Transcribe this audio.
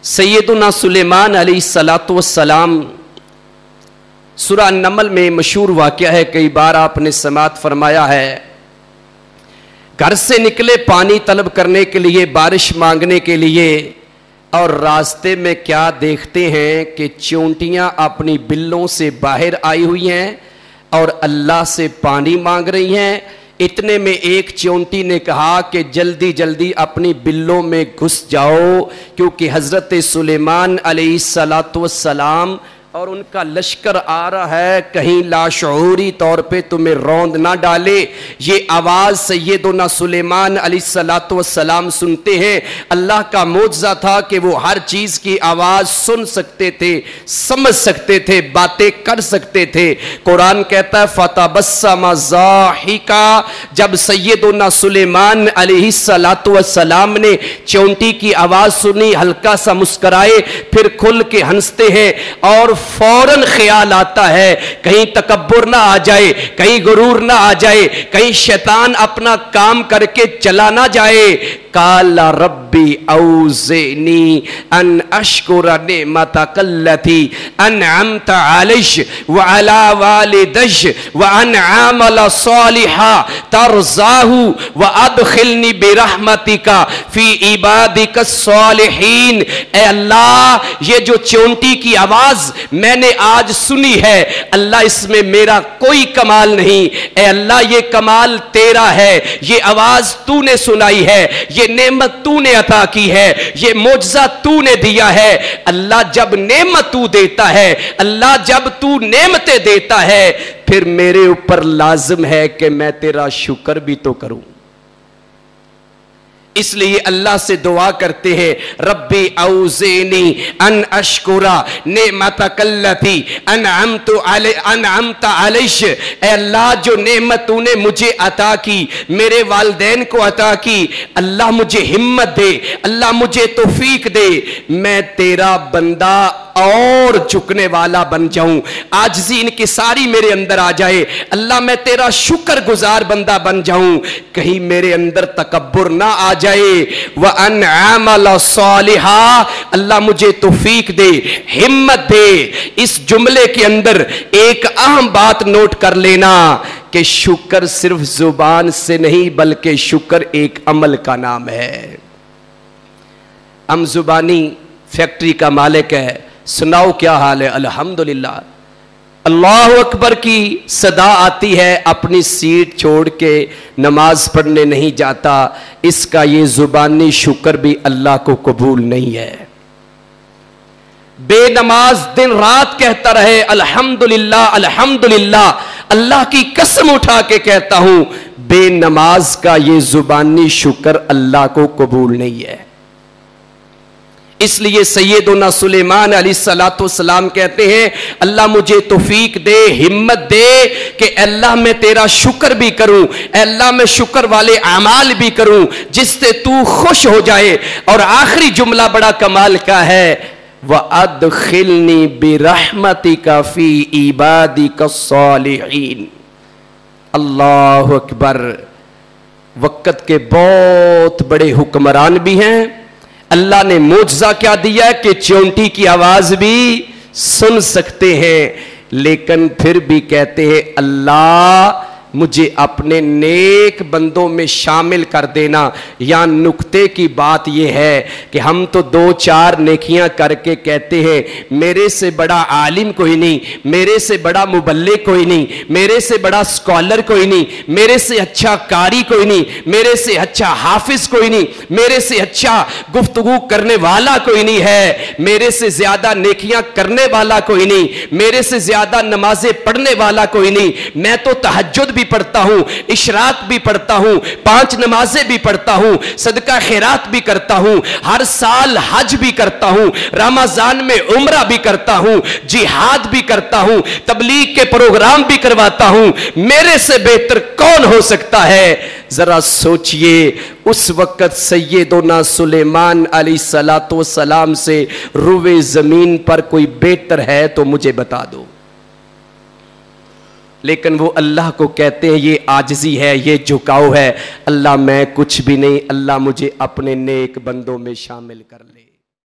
सैयदुना सुलेमान अलैहिस्सलातु वस्सलाम, सूरह नमल में मशहूर वाक़या है, कई बार आपने समात फरमाया है, घर से निकले पानी तलब करने के लिए, बारिश मांगने के लिए, और रास्ते में क्या देखते हैं कि चींटियां अपनी बिल्लों से बाहर आई हुई हैं और अल्लाह से पानी मांग रही हैं। इतने में एक चींटी ने कहा कि जल्दी जल्दी अपनी बिल्लों में घुस जाओ, क्योंकि हज़रत सुलेमान अलैहिस्सलातु वस्सलाम और उनका लश्कर आ रहा है, कहीं लाशऊरी तौर पे तुम्हें रौंद ना डाले। ये आवाज़ सैयदुना सुलेमान अलैहिस्सलातु वस्सलाम सुनते हैं। अल्लाह का मौजज़ा था कि वो हर चीज़ की आवाज़ सुन सकते थे, समझ सकते थे, बातें कर सकते थे। कुरान कहता है फ़तबस्सम ज़ाहिका, जब सैयदुना सुलेमान अलैहिस्सलातु वस्सलाम ने चींटी की आवाज़ सुनी, हल्का सा मुस्कराए, फिर खुल के हंसते हैं और फौरन ख्याल आता है कहीं तकब्बुर ना आ जाए, कहीं गुरूर ना आ जाए, कहीं शैतान अपना काम करके चला ना जाए। काला रब्बी औज़िनी अन अश्कुरा निअमतकल्लती अनअमत अलैहि व अला वालिदैहि व अन अमल सालिहा तरज़ाहु व अदखिलनी बिरहमतिका फी इबादिका सालिहीन। ए अल्लाह, ये जो चींटी की आवाज मैंने आज सुनी है, अल्लाह इसमें मेरा कोई कमाल नहीं। ए अल्लाह, ये कमाल तेरा है, ये आवाज तूने सुनाई है, ये नेमत तूने अता की है, ये मौजज़ा तूने दिया है। अल्लाह, जब नेमत तू देता है, अल्लाह जब तू नेमतें देता है, फिर मेरे ऊपर लाजिम है कि मैं तेरा शुक्र भी तो करूं। इसलिए अल्लाह से दुआ करते हैं, रब्बी औज़िनी अन अश्कुरा निअमतकल्लती अनअमत अलैहि। ए अल्लाह, जो नेमत तूने मुझे अता की, मेरे वालिदैन को अता की, अल्लाह मुझे हिम्मत दे, अल्लाह मुझे तौफीक दे, मैं तेरा बंदा और झुकने वाला बन जाऊं, आजिज़ी इनकिसारी मेरे अंदर आ जाए। अल्लाह, मैं तेरा शुक्र गुजार बंदा बन जाऊं, कहीं मेरे अंदर तकब्बुर ना आ जाए। व अन अमल सालिहा, अल्लाह मुझे तौफीक दे, हिम्मत दे। इस जुमले के अंदर एक अहम बात नोट कर लेना कि शुक्र सिर्फ जुबान से नहीं, बल्कि शुक्र एक अमल का नाम है। हम जुबानी फैक्ट्री का मालिक है, सुनाओ क्या हाल है, अल्हम्दुलिल्लाह। अल्लाह अकबर की सदा आती है, अपनी सीट छोड़ के नमाज पढ़ने नहीं जाता, इसका ये जुबानी शुक्र भी अल्लाह को कबूल नहीं है। बेनमाज दिन रात कहता रहे अल्हम्दुलिल्लाह अल्हम्दुलिल्लाह, अल्लाह की कसम उठा के कहता हूं, बेनमाज का ये जुबानी शुक्र अल्लाह को कबूल नहीं है। इसलिए सैयदुना सुलेमान अलैहिस्सलातु वस्सलाम कहते हैं, अल्लाह मुझे तौफीक दे, हिम्मत दे कि अल्लाह मैं तेरा शुक्र भी करूं, अल्लाह मैं शुक्र वाले अमाल भी करूं जिससे तू खुश हो जाए। और आखिरी जुमला बड़ा कमाल का है, व अदखिलनी बिरहमतिका फी इबादिका सालिहीन। अल्लाह अकबर। वक्त के बहुत बड़े हुक्मरान भी हैं। अल्लाह ने मौजज़ा क्या दिया है कि चींटी की आवाज भी सुन सकते हैं, लेकिन फिर भी कहते हैं अल्लाह मुझे अपने नेक बंदों में शामिल कर देना। या नुक्ते की बात यह है कि हम तो दो चार नेकियां करके कहते हैं मेरे से बड़ा आलिम कोई नहीं, मेरे से बड़ा मुबल्लिग कोई नहीं, मेरे से बड़ा स्कॉलर कोई नहीं, मेरे से अच्छा कारी कोई नहीं, मेरे से अच्छा हाफिज कोई नहीं, मेरे से अच्छा गुफ्तगू करने वाला कोई नहीं है, मेरे से ज्यादा नेकियां करने वाला कोई नहीं, मेरे से ज्यादा नमाजें पढ़ने वाला कोई नहीं। मैं तो तहज्जुद भी पढ़ता हूं, इशराक भी पढ़ता हूं, 5 नमाजें भी पढ़ता हूं, सदका खैरात भी करता हूं, हर साल हज भी करता हूं, रमजान में उम्रा भी करता हूं, जिहाद भी करता हूं, तबलीग के प्रोग्राम भी करवाता हूं। मेरे से बेहतर कौन हो सकता है? जरा सोचिए, उस वक्त सैयदुना सुलेमान अलैहिस्सलातु वस्सलाम से रुवे जमीन पर कोई बेहतर है तो मुझे बता दो। लेकिन वो अल्लाह को कहते हैं ये आजिज़ी है, ये झुकाव है, अल्लाह मैं कुछ भी नहीं, अल्लाह मुझे अपने नेक बंदों में शामिल कर ले।